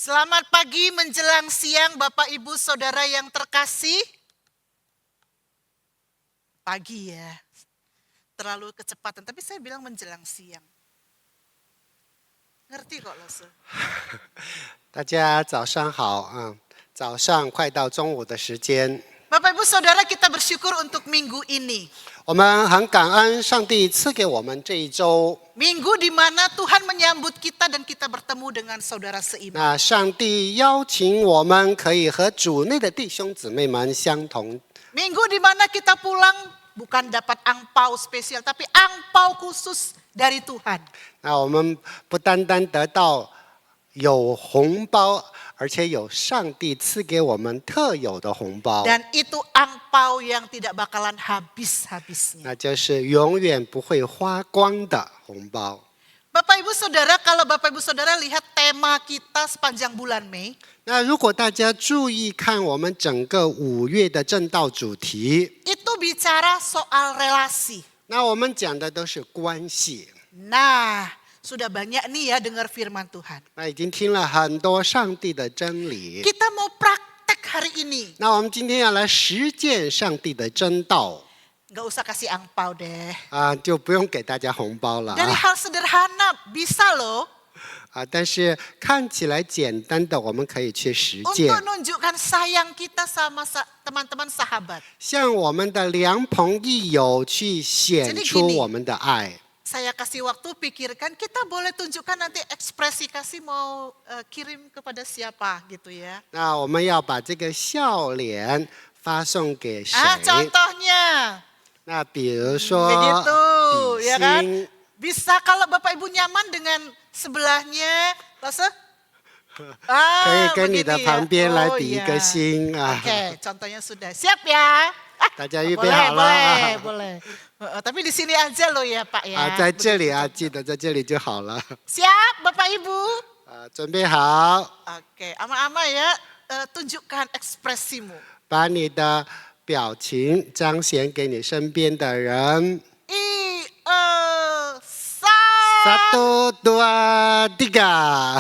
Selamat pagi menjelang siang Bapak Ibu Saudara yang terkasih. Pagi ya, terlalu kecepatan, tapi saya bilang menjelang siang. Ngerti kok Lose? 大家早上好早上快到中午的时间， Bapak Ibu Saudara, kita bersyukur untuk minggu ini. 我们很感恩上帝赐给我们这一周。 Minggu di mana Tuhan menyambut kita dan kita bertemu dengan saudara seiman. 那上帝邀请我们可以和主内的弟兄姊妹们相同。 Minggu di mana kita pulang bukan dapat angpau spesial, tapi angpau khusus dari Tuhan. 那我们不单单得到有红包，而且有上帝赐给我们特有的红包， Dan itu angpau yang tidak bakalan habis-habisnya. 那就是永远不会花光的红包。 Bapak Ibu Saudara, kalau Bapak Ibu Saudara lihat tema kita sepanjang bulan Mei, 那如果大家注意看我们整个5月的正道主题， itu bicara soal relasi. 那我们讲的都是关系。 Nah, sudah banyak nih ya dengar firman Tuhan. 那已经听了很多上帝的真理， Kita mau praktek hari ini. 那我们今天要来实践上帝的真道 Nggak usah kasih angpau deh. 就不用给大家红包了 Dari hal sederhana bisa loh 但是看起来简单的，我们可以去实践 untuk。nunjukkan sayang kita sama teman-teman sahabat. 向我们的良朋益友去显 Jadi 出 gini 我们的爱。 Saya kasih waktu pikirkan, kita boleh tunjukkan nanti ekspresi kasih mau kirim kepada siapa gitu ya. 那我们要把这个笑脸发送给谁？ Contohnya 那比如说 begitu 比 ya kan. 心， Bisa kalau Bapak Ibu nyaman dengan sebelahnya, Lose? 可以跟你的 begini ya. 旁边来 Oh, 比一 iya. 个心 Oke, contohnya sudah siap ya. 大家预备 Boleh, 好了 boleh. Tapi di sini aja loh ya Pak ya. 在这里记得在这里就好了 Siap Bapak Ibu? 准备好， Oke, ama-ama ya, tunjukkan ekspresimu. 把你的表情彰显给你身边的人。 Satu, dua, tiga.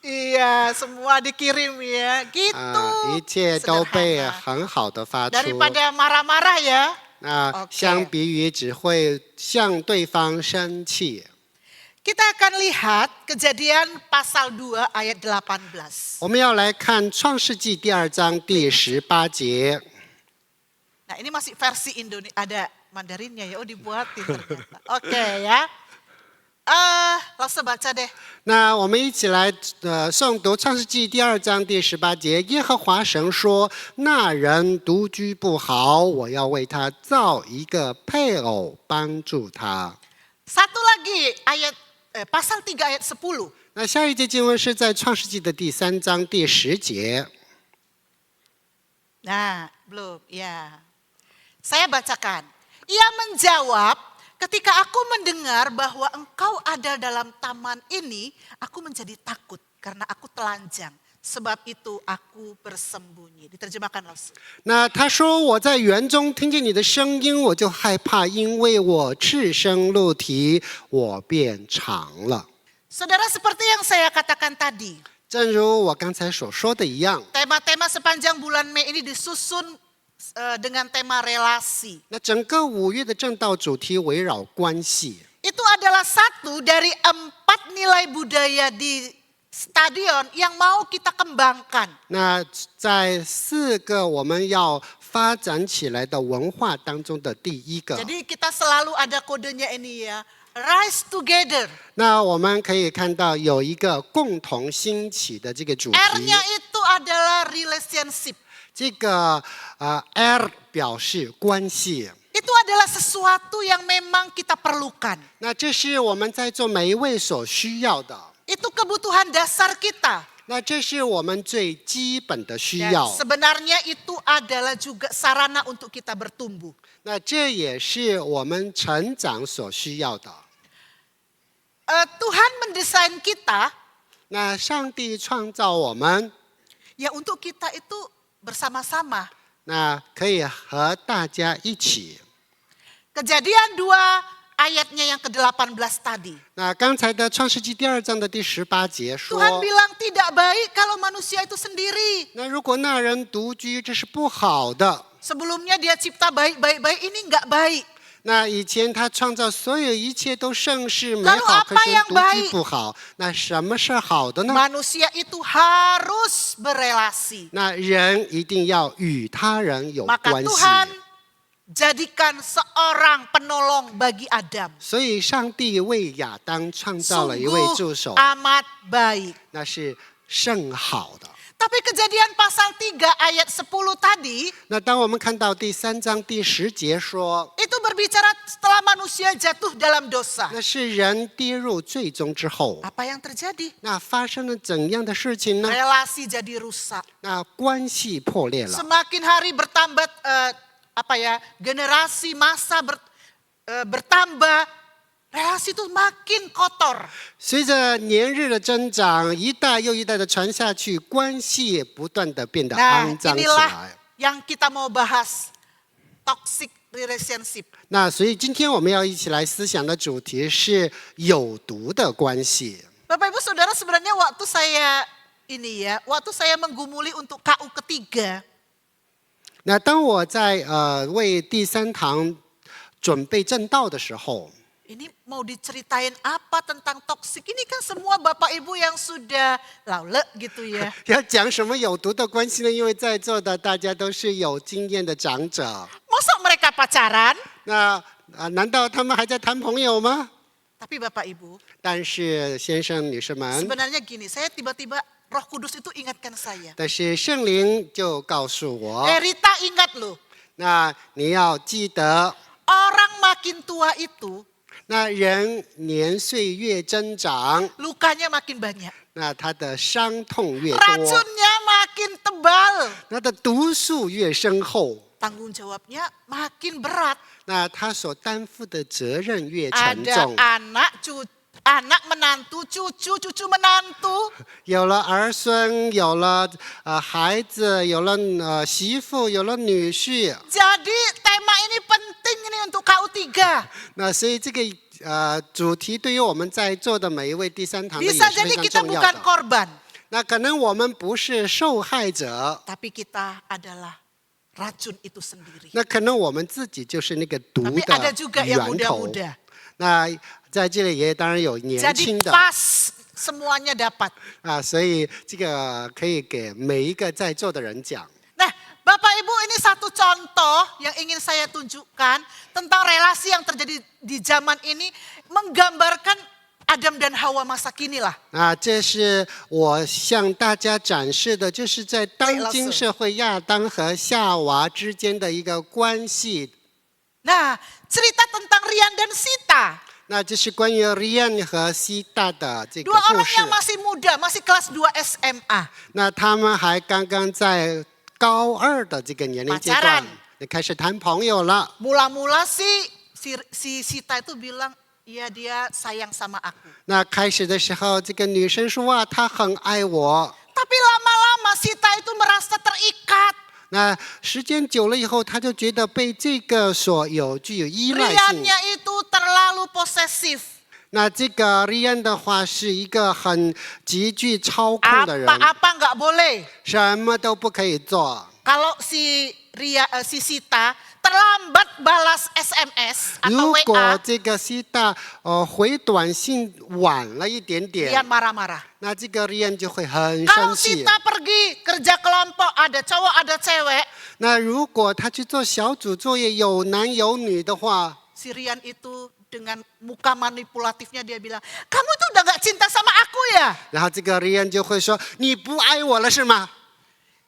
Iya, semua dikirim ya, gitu. 一切都被 Sederhana. 很好的发出。 Daripada marah-marah ya. 那相比于只会向对方生气， Kita akan lihat Kejadian pasal 2 ayat 18. 我们要来看创世纪第2章第18节。 Nah, ini masih versi Indonesia, ada Mandarinnya ya, dibuatin ternyata. Oke ya. Langsung baca deh. 那我们一起来诵读创世纪第2章第18节。耶和华神说：“那人独居不好，我要为他造一个配偶，帮助他。” Satu lagi ayat pasal 3 ayat 10. 那下一节经文是在创世纪的第3章第10节。 Nah, belum, ya. Saya bacakan. Ia menjawab, ketika aku mendengar bahwa engkau ada dalam taman ini, aku menjadi takut karena aku telanjang. Sebab itu aku bersembunyi. Diterjemahkan langsung. 那他说：“我在园中听见你的声音，我就害怕，因为我赤身露体，我便藏了。” Saudara, seperti yang saya katakan tadi, 正如我刚才所说的一样， tema-tema sepanjang bulan Mei ini disusun dengan tema relasi. 那整个5月的正道主题围绕关系。 Itu adalah satu dari 4 nilai budaya di stadion yang mau kita kembangkan. 那在4个我们要发展起来的文化当中的第一个， Jadi kita selalu ada kodenya ini ya, rise together. 那我们可以看到有一个共同兴起的这个主题。 R-nya itu adalah relationship. 这个R 表示关系。 Itu adalah sesuatu yang memang kita perlukan. 那这是我们在座每一位所需要的。 Itu kebutuhan dasar kita. 那这是我们最基本的需 Dan 要。 sebenarnya itu adalah juga sarana untuk kita bertumbuh. 那这也是我们成长所需要的。 Tuhan mendesain kita 那上帝创造我们， ya untuk kita itu bersama-sama. 那可以和大家一起。 Kejadian 2 ayatnya yang ke-18 tadi. 那刚才的创世纪第2章的第18节说， Tuhan bilang tidak baik kalau manusia itu sendiri. 那如果那人独居，这是不好的。 Sebelumnya dia cipta baik-baik, ini enggak baik. 那以前他创造所有一切都盛世美 Lalu 好， apa 可是 yang 独居 baik? 不好。那什么是好的呢？ Manusia itu harus berelasi. 那人一定要与他人有 Maka 关系。 Tuhan jadikan seorang penolong bagi Adam. 所以上帝为亚当创造了一位助 Sungguh 手， amat baik. 那是甚好的。 Tapi Kejadian pasal 3 ayat 10 tadi 那当我们看到第3章第10节说， itu berbicara setelah manusia jatuh dalam dosa. 那是人跌入罪中之后， Apa yang terjadi? 那发生了怎样的事情呢？ Relasi jadi rusak. 那关系破裂了。 Semakin hari bertambah generasi masa bertambah, relasi itu makin kotor. 随着年日的增长，一代又一代的传下去，关系也不断的变得 Nah, 肮脏起 inilah 来。 yang kita mau bahas. Toxic relationship. 那所以今天我们要一起来思想的主题是有毒的关系。 Bapak Ibu Saudara, sebenarnya waktu saya menggumuli untuk KU ketiga, 那当我在为第3堂准备正道的时候， ini mau diceritain apa tentang toksik? Ini kan semua Bapak Ibu yang sudah laule gitu ya. 要讲什么有毒的关系呢？因为在座的大家都是有经验的长者。 Masa mereka pacaran? 那难道他们还在谈朋友吗？ Tapi Bapak Ibu, 但是先生女士们， sebenarnya gini, saya tiba-tiba Roh Kudus itu ingatkan saya. 但是圣灵就告诉我， Rita ingat loh, 那你要记得， orang makin tua itu 那人年岁越增长， lukanya makin banyak. 那他的伤痛越多， Racunnya makin tebal. 他的毒素越深厚， Tanggung jawabnya makin berat. 那他所担负的责任越沉 Ada 重。 anak menantu, cucu menantu. 有了儿孙，有了孩子，有了媳妇，有了女婿。 Jadi tema ini penting ini untuk KU3. 那所以这个主题对于我们在座的每一位第3堂的也是 Bisa 非 jadi 常 kita 重要 bukan 的。 korban, 那可能我们不是受害者， tapi kita adalah racun itu sendiri. 那可能我们自己就是那个毒 Tapi ada 的 juga yang 源头。 muda-muda. 那在这里也当然有年 Jadi 轻的 pas semuanya dapat. 所以这个可以给每一个在座的人讲。 Nah, Bapak Ibu, ini satu contoh yang ingin saya tunjukkan tentang relasi yang terjadi di zaman ini, menggambarkan Adam dan Hawa masa kini lah. 这是我向大家展示的，就是在当今社会亚当和夏娃之间的一个关系。 Nah, cerita tentang Rian dan Sita. 那这是关于 Rian 和西大的这个 Dua 故 orang 事 yang。masih muda, masih kelas 2 SMA. 那他们还刚刚在高2的这个年龄阶段 Pacaran， 就开始谈朋友了。 Mula-mula si Sita itu bilang, iya dia sayang sama aku. 那开始的时候，这个女生说哇，她很爱我。 Tapi lama-lama Sita itu merasa terikat. 那时间久了以后，她就觉得被这个具有依赖性。 Riannya itu terlalu posesif. 那这个 Rian 的话是一个很极具操控的人， Apa-apa nggak boleh. 什么都不可以做。 Kalau si Sita terlambat balas SMS 如 atau 果 WA, 这个西大回短信晚了一点 Rian 点， marah-marah. 那这个 Rian 就会很 Kalau 生气。 Sita pergi kerja kelompok, ada cowok ada cewek, 那如果他去做小组作业，有男有女的话， si Rian itu dengan muka manipulatifnya dia bilang, kamu tuh udah gak cinta sama aku ya? 然后这个 Rian 就会说：“你不爱我了是吗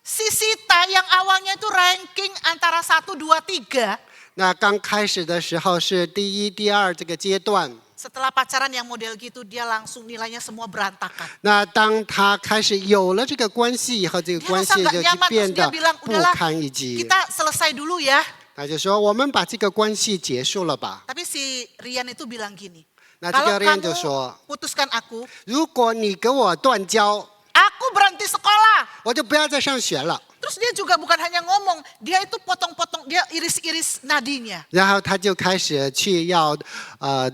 Si Sita yang awalnya itu ranking antara 1, 2, 3. ？” 那刚开始的时候是第1、第2这个阶段。 Setelah pacaran yang model gitu, dia langsung nilainya semua berantakan. 那当他开始有了这个关系以后，这个 Dia 关 rasa 系 nggak 就 nyaman, 变 terus 得 dia bilang, 不 udahlah 堪一击。 kita selesai dulu ya. 他就说：“我们把这个关系结束了吧。 Tapi si Rian itu bilang gini, 那这 kalau 个 Rian 就 kamu 说 putuskan aku,：“ 如果你跟我断交， aku berhenti sekolah. 我就不要再上学了。 Terus dia juga bukan hanya ngomong, dia itu potong-potong, dia iris-iris nadinya. 然后他就开始去要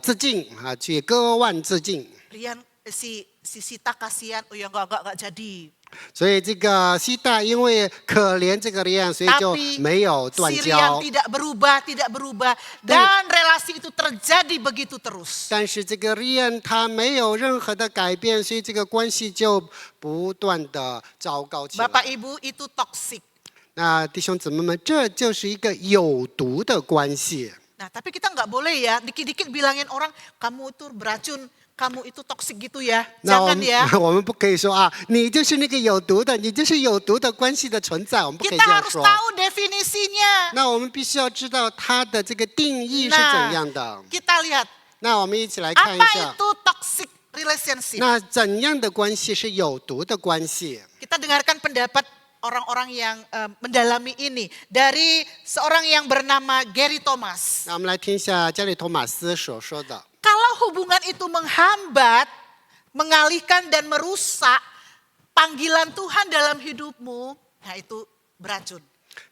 自尽啊，去割腕自尽。 Rian si Sita kasihan, oh ya enggak jadi. 所以这个西大因为可怜这个利安，所以就 Tapi 没有断 si 交 Rian。tidak berubah dan relasi itu terjadi begitu terus. 但是这个利安他没有任何的改变，所以这个关系就不断的糟糕起来。 Bapak Ibu itu toksik. 那弟兄姊妹们，这就是一个有毒的关系。 Nah, tapi kita nggak boleh ya dikit-dikit bilangin orang kamu itu beracun, kamu itu toksik gitu ya. 那 Jangan ya. 我们不可以说啊，你就是那个有毒的，你就是有毒的关系的存在，我们不可以 Kita 这样 harus 说。 tahu definisinya. 那我们必须要知道它的这个定义是怎样的。 Kita lihat 那我们一起来看一 apa 下， itu toxic relationship. 那怎样的关系是有毒的关系？ Kita dengarkan pendapat orang-orang yang mendalami ini dari seorang yang bernama Gary Thomas. 那我们来听一下加里托马斯所说的。 Kalau hubungan itu menghambat, mengalihkan dan merusak panggilan Tuhan dalam hidupmu, nah itu beracun.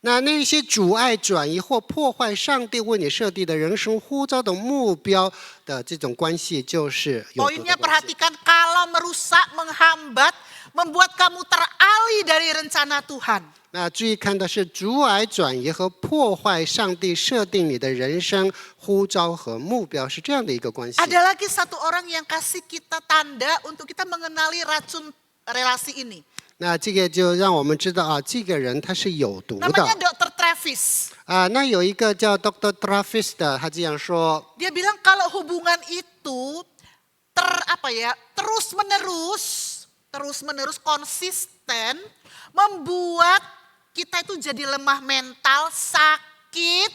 那些阻碍、转移或破坏上帝为你设定的人生呼召的目标的这种关系，就是有毒的 Poinnya 关系。 perhatikan kalau merusak, menghambat, membuat kamu teralih dari rencana Tuhan. 那注意看的是阻碍、转移和破坏上帝设定你的人生呼召和目标，是这样的一个关系。 Ada lagi satu orang yang kasih kita tanda untuk kita mengenali racun relasi ini. 那这个就让我们知道啊，这个人他是有毒的 Namanya Dr. Travis. 啊。那有一个叫 Dr. Travis 的，他这样说。 Dia bilang kalau hubungan itu terus menerus konsisten membuat kita itu jadi lemah mental, sakit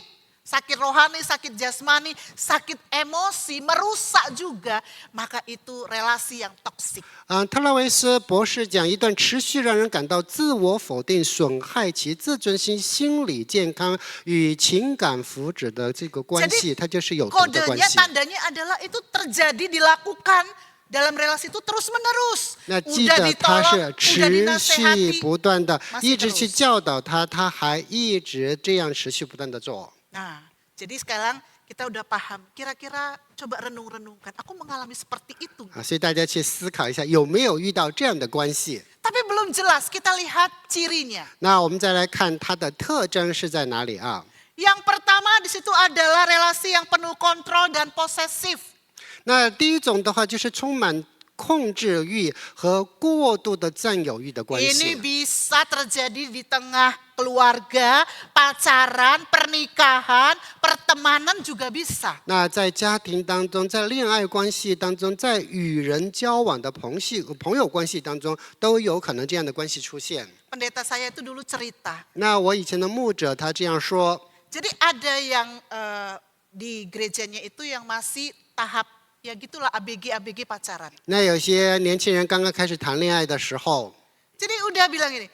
rohani, sakit jasmani, sakit emosi, merusak juga, maka itu relasi yang toksik. 特拉维斯博士讲，一段持续让人感到自我否定、损害其自尊心、心理健康与情感福祉的这个关系，它就是有毒的关 Kodenya, 系。 tandanya adalah itu terjadi, dilakukan dalam relasi itu terus menerus. 那记 Udah 得他 ditolong, 是 udah 持续 dinasehati. 不断的， masih 一直去 terus. 教导他，他还一直这样持续不断的做。 Nah, jadi sekarang kita udah paham. Kira-kira coba renung-renungkan. Aku mengalami seperti itu. 啊，所以大家去思考一下，有没有遇到这样的关系？ Tapi belum jelas. Kita lihat cirinya. 那我们再来看它的特征是在哪里啊？ Yang pertama di situ adalah relasi yang penuh kontrol dan posesif. 那第一种的话就是充满控制欲和过度的占有欲的关 Ini 系。 bisa terjadi di tengah keluarga, pacaran, pernikahan, pertemanan juga bisa. 那在家庭当中，在恋爱关系当中，在与人交往的朋友关系当中，都有可能这样的关系出现。 Pendeta saya itu dulu cerita. 那我以前的牧者他这样说， Jadi ada yang di gerejanya itu yang masih tahap ya gitulah ABG pacaran. 那有些年轻人刚刚开始谈恋爱的时候， Jadi udah bilang gini,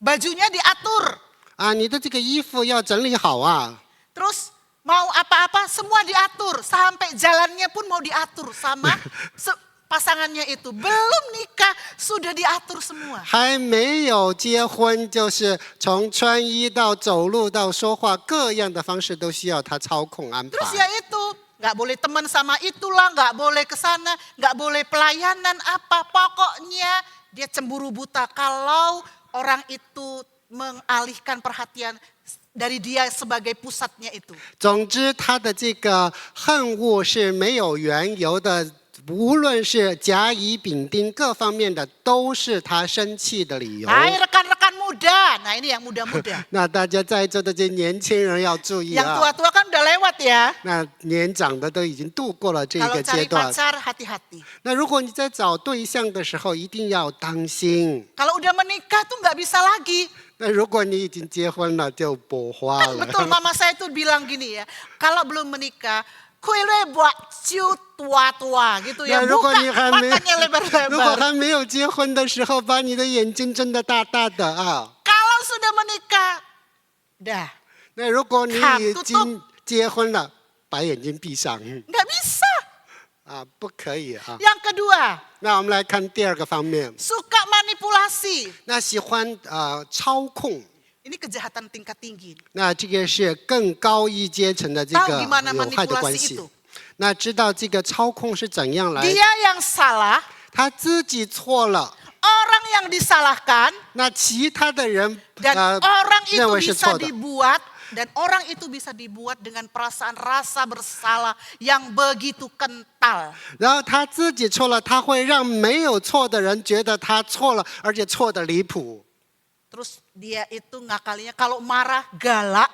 bajunya diatur, 啊，你的这个衣服要整理好啊。 terus mau apa-apa semua diatur, sampai jalannya pun mau diatur sama pasangannya itu. Belum nikah sudah diatur semua. 还没有结婚，就是从穿衣到走路到说话，各样的方式都需要他操控安 Terus ya 排。 itu, nggak boleh teman sama itulah, nggak boleh kesana, nggak boleh pelayanan apa. Pokoknya dia cemburu buta kalau orang itu mengalihkan perhatian dari dia sebagai pusatnya itu. 总之，他的这个恨恶是没有缘由的，无论是甲乙丙丁各方面的，都是他生气的理由。 Hai rekan-rekan muda, nah ini yang muda-muda. 那大家在座的这些年轻人要注意 Yang 啊！ tua-tua kan udah lewat ya. 那年长的都已经度过了这 Kalau 个阶 cari 段。 pacar hati-hati. 那如果你在找对象的时候，一定要当心。 Kalau udah menikah tuh nggak bisa lagi. 那如果你已经结婚了，就不花 Kan 了。 betul mama saya tuh bilang gini ya, kalau belum menikah, kuile buat ciu tua-tua gitu 那 ya. 如果 Buka 你还没 matanya 如果 lebar-lebar. 还没有结婚的时候，把你的眼睛睁得大大的啊。 Kalau sudah menikah, dah 那如果你看已经结婚了，把眼睛闭上。 nggak bisa. 不可以啊。 Yang kedua, 那我们来看第二个方面， suka manipulasi. 那喜欢操控， Ini kejahatan tingkat tinggi. 那这个是更高一阶层的这 Tahu 个 gimana 有害的关 manipulasi 系 itu?。那知道这个操控是怎样来， Dia yang salah, 他自己错了， orang yang disalahkan, 那其他的人 dan orang 认 itu 为是 bisa 错的。 dibuat, dan orang itu bisa dibuat dengan perasaan rasa bersalah yang begitu kental. 然后他自己错了，他会让没有错的人觉得他错了，而且错的离谱。 Terus dia itu ngakalinya kalau marah galak,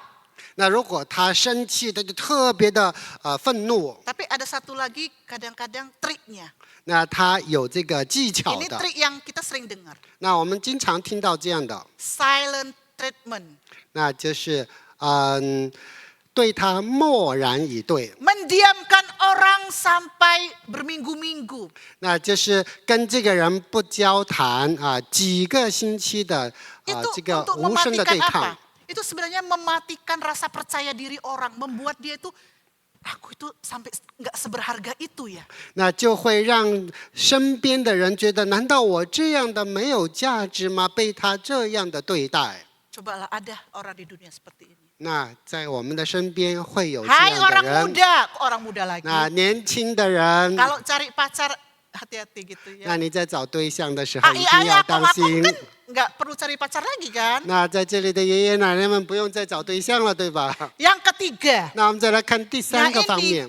那如果他生气，他就特别的愤怒。 tapi ada satu lagi kadang-kadang triknya. 那他有这个技巧 Ini 的。 trik yang kita sering dengar. 那我们经常听到这样的， Silent treatment. 那就是对他漠然以对， Mendiamkan orang sampai berminggu-minggu. 那就是跟这个人不交谈几个星期的 Itu 这个 untuk 无声的 mematikan 对 apa? 抗。 Itu sebenarnya mematikan rasa percaya diri orang, membuat dia itu, aku itu sampai nggak seberharga itu ya. 那就会让身边的人觉得，难道我这样的没有价值吗？被他这样的对待。 Cobalah ada orang di dunia seperti ini. 那在我们的身边会有这 Hai 样的 orang 人。 muda, orang muda lagi. 那年轻的人， Kalau cari pacar hati-hati gitu 那 ya. 你在找对象的时候一定 Ai-ai 要当 akong-akong 心。 kan nggak perlu cari pacar lagi kan. 那在这里的爷爷奶奶们不用再找对象了，对吧？ Yang ketiga, 那我们再来看第三个方面。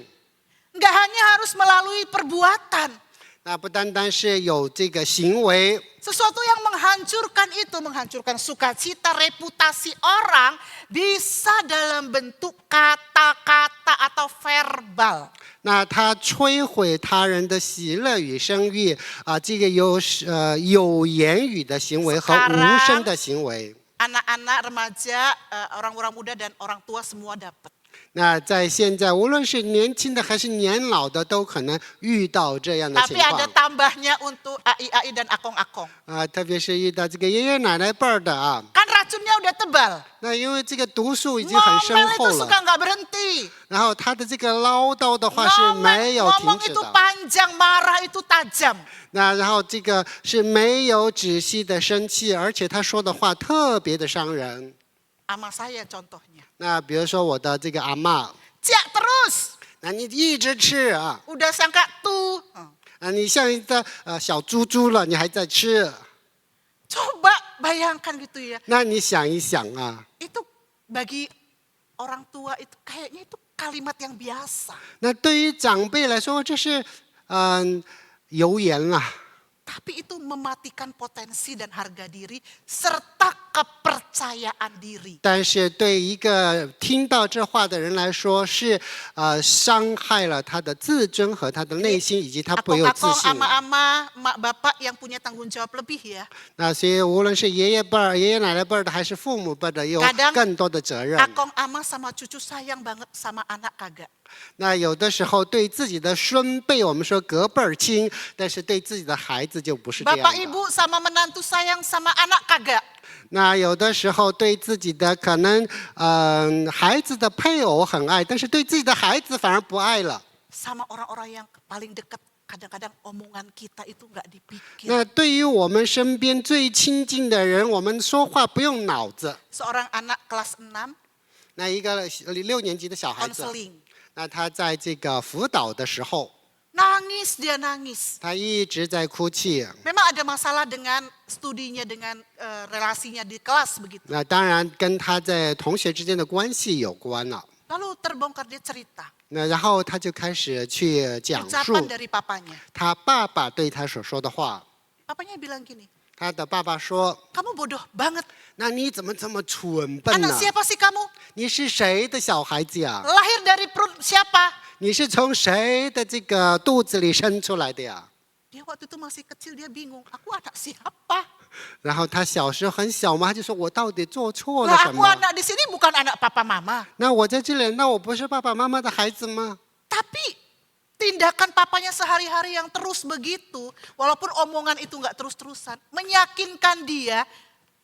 nggak hanya harus melalui perbuatan. 那不单单是有这个行为， Sesuatu yang menghancurkan itu, menghancurkan sukacita, reputasi orang, bisa dalam bentuk kata-kata atau verbal. 那他摧毁他人的喜乐与声誉这个有言语的行为和无声的行为。 Anak-anak, remaja, orang-orang muda dan orang tua semua dapat. 那在现在，无论是年轻的还是年老的，都可能遇到这样的情 Tapi ada 况 tambahnya untuk ai-ai dan akong-akong. 特别是遇到这个爷爷奶奶辈儿的Kan racunnya udah tebal. 那因为这个毒素已经很深 Ngomel 厚 itu 了， suka nggak berhenti. 然后他的这个唠叨的话是没有停 Ngomong 止 itu 的， panjang, marah itu tajam. 那然后这个是没有止息的生气，而且他说的话特别的伤人。 Ama saya contohnya. 那比如说我的这个阿嬷， Cek terus. 那你一直吃啊， Udah sangka tuh. 你像一个小猪猪了，你还在吃， Coba bayangkan gitu ya. 那你想一想啊， Itu bagi orang tua itu kayaknya itu kalimat yang biasa. 那对于长辈来说，这是油盐啊。 Tapi itu mematikan potensi dan harga diri serta kepercayaan diri. 但是对一个听到这话的人来说，是伤害了他的自尊和他的内心，以及他不有自 Akong-akong, 信了。 ama-ama, mak bapak yang punya tanggung jawab lebih ya. 那所以无论是爷爷辈儿、爷爷奶奶辈儿的，还是父母辈儿的，有 Kadang 更多的责任。 Akong ama sama cucu sayang banget sama anak kagak. 那有的时候对自己的孙辈，我们说隔辈儿亲，但是对自己的孩子就不是这样 Bapak 的。 ibu sama menantu sayang sama anak kagak. 那有的时候对自己的可能孩子的配偶很爱，但是对自己的孩子反而不爱了。 Sama orang-orang yang paling dekat kadang-kadang omongan kita itu nggak dipikir. 那对于我们身边最亲近的人，我们说话不用脑子。 Seorang anak kelas 6那一个6年级的小孩子， konseling. 那他在这个辅导的时候， Nangis dia nangis. 他一直在哭泣。 Memang ada masalah dengan studinya, dengan relasinya di kelas begitu. 那当然跟他在同学之间的关系有关了。 Lalu terbongkar dia cerita. 那然后他就开始去讲述 Ucapan dari papanya. 他爸爸对他所说的话。 Papanya bilang gini, 他的爸爸说 kamu bodoh banget. 那你怎么这么蠢笨呢 Anak？ siapa sih kamu? 你是谁的小孩子呀？ Lahir dari perut siapa? 你是从谁的这个肚子里生出来的呀？ Dia waktu itu masih kecil, dia bingung. Aku anak siapa? 然后他小时候很小嘛，他就说我到底做错了 Lah 什 aku 么？ anak di sini bukan anak papa mama. 那我在这里，那我不是爸爸妈妈的孩子吗？ Tapi tindakan papanya sehari-hari yang terus begitu, walaupun omongan itu nggak terus-terusan, meyakinkan dia,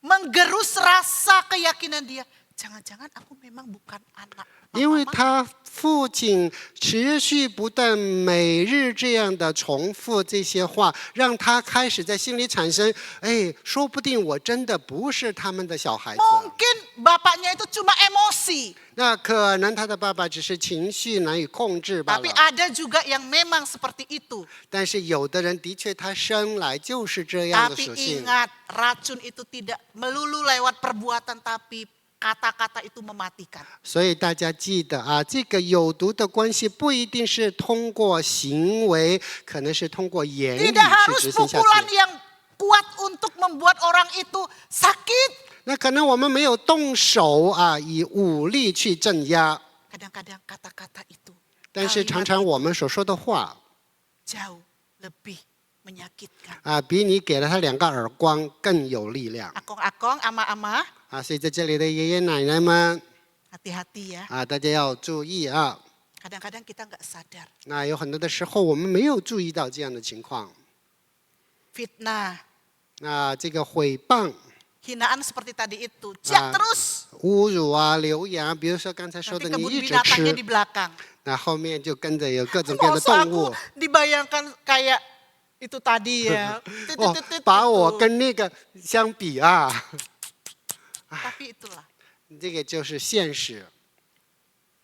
menggerus rasa keyakinan dia. jangan-jangan aku memang bukan anak 因为 mama. 他父亲持续不断每日这样的重复这些话，让他开始在心里产生，哎，说不定我真的不是他们的小孩子。 Mungkin bapaknya itu cuma emosi. 那可能他的爸爸只是情绪难以控制罢 Tapi 了。 ada juga yang memang seperti itu. 但是有的人的确他生来就是这样的 Tapi 属性。 ingat, racun itu tidak melulu lewat perbuatan, tapi kata-kata itu mematikan. 所以大家记得啊，这个有毒的关系不一定是通过行为，可能是通过言语 Tidak 去 harus 执行下 pukulan 去。 yang kuat untuk membuat orang itu sakit. 那可能我们没有动手啊，以武力去镇压， Kadang-kadang kata-kata itu 但是常 kalimat 常我们所说的话 jauh lebih menyakitkan. 啊，比你给了他2个耳光更有力量 Akong-akong, ama-ama, 啊。所以在这里的爷爷奶奶们 hati-hati ya. 啊，大家要注意啊。 Kadang-kadang kita nggak sadar. 那有很多的时候我们没有注意到这样的情况。 Fitnah, 那这个诽谤、 hinaan seperti tadi itu. Jak terus. 侮辱啊、流言啊，比如说刚才说 Nanti 的，你 kebun 一直 binatangnya 吃 di，belakang. 那后面就跟着有各种各样的 Masa 动物 aku。dibayangkan kayak itu tadi ya. 哦 Titit-titit，把我 gitu. 跟那个相比啊， Tapi itulah. 这个就是现实。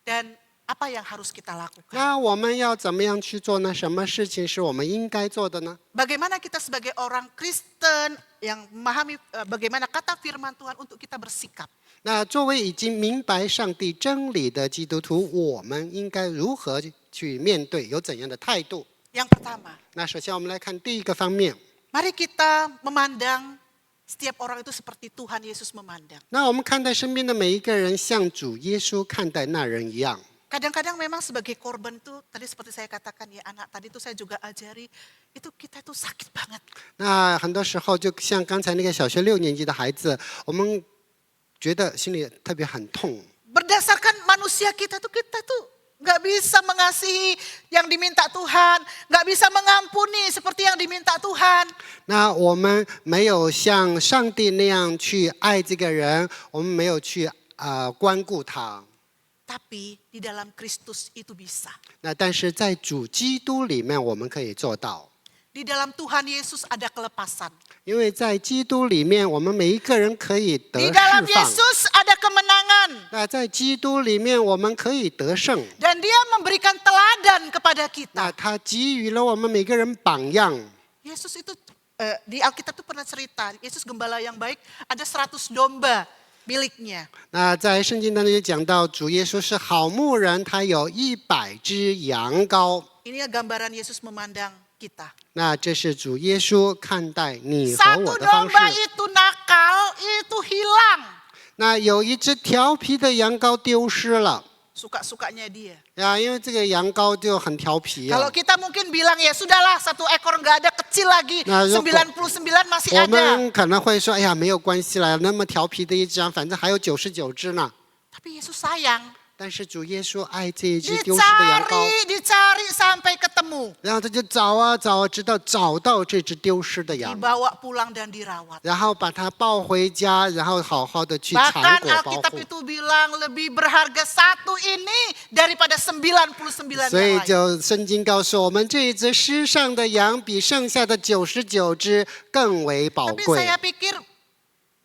Dan apa yang harus kita lakukan? 那我们要怎么样去做呢？什么事情是我们应该做的呢？ Bagaimana kita sebagai orang Kristen yang memahami bagaimana kata firman Tuhan untuk kita bersikap. 那作为已经明白上帝真理的基督徒，我们应该如何去面对？有怎样的态度？ Yang pertama, 那首先我们来看第一个方面。 mari kita memandang setiap orang itu seperti Tuhan Yesus memandang. 那我们看待身边的每一个人，像主耶稣看待那人一样。 Kadang-kadang memang sebagai korban tuh, tadi seperti saya katakan ya anak tadi tuh saya juga ajari, itu kita tuh sakit banget. 那很多时候，就像刚才那个小学6年级的孩子，我们觉得心里特别很痛。 Berdasarkan manusia kita tuh nggak bisa mengasihi yang diminta Tuhan, nggak bisa mengampuni seperti yang diminta Tuhan. 那我们没有像上帝那样去爱这个人，我们没有去关顾他。 Tapi di dalam Kristus itu bisa. 那但是在主基督里面，我们可以做到， Di dalam Tuhan Yesus ada kelepasan. 因为在基督里面，我们每一个人可以得 Di 释 dalam 放。 Yesus ada kemenangan. 那在基督里面，我们可以得胜。 Dan dia memberikan teladan kepada 那 kita. 他给予了我们每个人榜样。 Yesus itu di Alkitab tuh pernah cerita, Yesus gembala yang baik, ada 100 domba miliknya. 那在圣经当中也讲到，主耶稣是好牧人，他有100只羊羔。 Ini gambaran Yesus memandang kita. 那这是主耶稣看待你和 Satu 我的方 domba 式。 itu nakal, itu hilang. 那有一只调皮的羊羔丢失了 Suka-sukanya dia. 呀，因为这个羊羔就很调皮啊 Kalau。kita mungkin bilang ya sudahlah 1 ekor nggak ada, kecil lagi, Nah, 99 masih 我 ada. 们可能会说，哎呀，没有关系了，那么调皮的一只羊，反正还有99只呢。 Tapi Yesus sayang. 但是主耶稣爱这一只丢失的羊羔， Dicari sampai ketemu. 然后他就找啊找啊，直到找到这只丢失的羊， Dibawa pulang dan dirawat. 然后把它抱回家，然后好好的去藏 Bahkan 果保 Alkitab 护。 itu bilang lebih berharga satu ini daripada 99所以 yang lain. 就圣经告诉我们，这一只失上的羊比剩下的99只更为宝 Tapi 贵。 saya pikir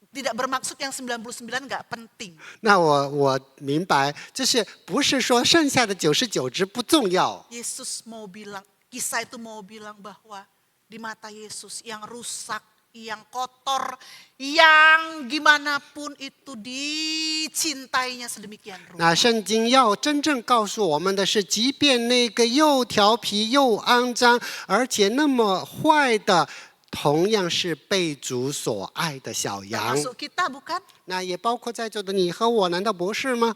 tidak bermaksud yang 99 nggak penting. 那我明白，这是不是说剩下的99只不重要？ Yesus mau bilang, kisah itu mau bilang bahwa di mata Yesus yang rusak, yang kotor, yang gimana pun itu dicintainya sedemikian rupa. 那圣经要真正告诉我们的是，即便那个又调皮又肮脏，而且那么坏的，同样是被主所爱的小羊。 Termasuk kita bukan? 那也包括在座的你和我，难道不是吗？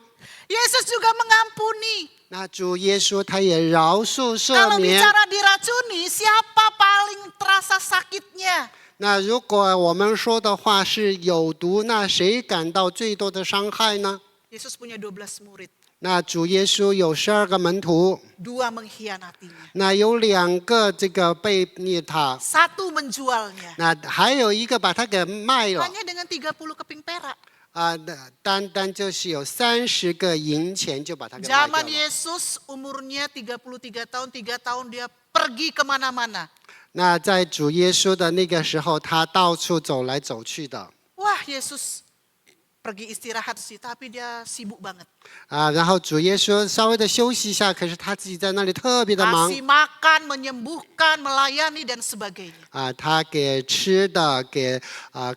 Yesus juga mengampuni. 那主耶稣他也饶恕赦 Kalau 免。 bicara diracuni, siapa paling terasa sakitnya? 那如果我们说的话是有毒，那谁感到最多的伤害呢？ Yesus punya 12 murid. 那主耶稣有12个门徒， 2 mengkhianatinya. 那有2个这个背逆他， 1 menjualnya. 那还有一个把他给卖了 Hanya dengan 30 keping perak. 单单就是有30个银钱就把他给卖掉 Zaman 了。 Yesus umurnya 33 tahun, 3 tahun dia pergi kemana-mana. 那在主耶稣的那个时候，他到处走来走去的 Wah, Yesus pergi istirahat sih, tapi dia sibuk banget. 然后主耶稣稍微的休息一下，可是他自己在那里特别的忙 Kasih makan, menyembuhkan, melayani dan sebagainya. 他给吃的，给